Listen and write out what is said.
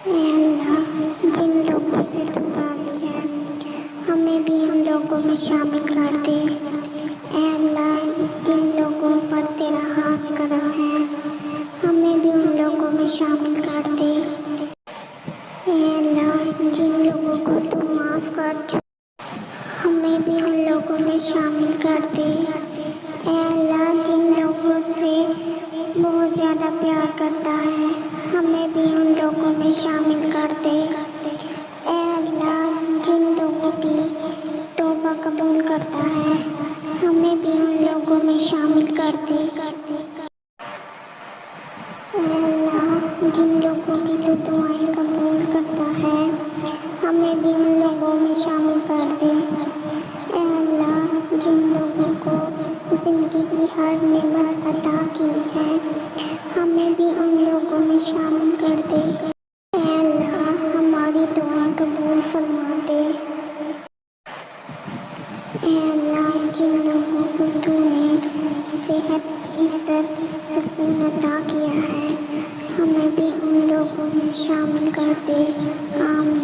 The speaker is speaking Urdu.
اے اللہ، جن لوگوں سے تو راضی ہے ہمیں بھی ان لوگوں میں شامل کر دے۔ اے اللہ، جن لوگوں پر تیرا خاص کرم ہے ہمیں بھی ان لوگوں میں شامل کر دے۔ اے اللہ، جن لوگوں کو تو معاف کر چکا ہمیں بھی ان لوگوں میں شامل کر دے۔ اے اللہ، جن لوگوں سے بہت زیادہ پیار کرتا ہے ہمیں بھی ان لوگوں میں شامل کر دے۔ اے اللہ، جن لوگوں کی توبہ قبول کرتا ہے ہمیں بھی ان لوگوں میں شامل کر دے۔ اے اللہ، جن لوگوں کی تو دعائیں قبول کرتا ہے ہمیں بھی ان لوگوں میں شامل کر دے۔ اے اللہ، جن لوگوں کو زندگی کی ہر نعمت عطا کی ہے ہمیں بھی ان لوگوں میں شامل کر دے۔ اے اللہ، ہماری دعائیں قبول فرما دے۔ اے اللہ، جن لوگوں کو تو نے صحت، عزت، سکون عطا کیا ہے ہمیں بھی ان لوگوں میں شامل کر دے۔ آمین۔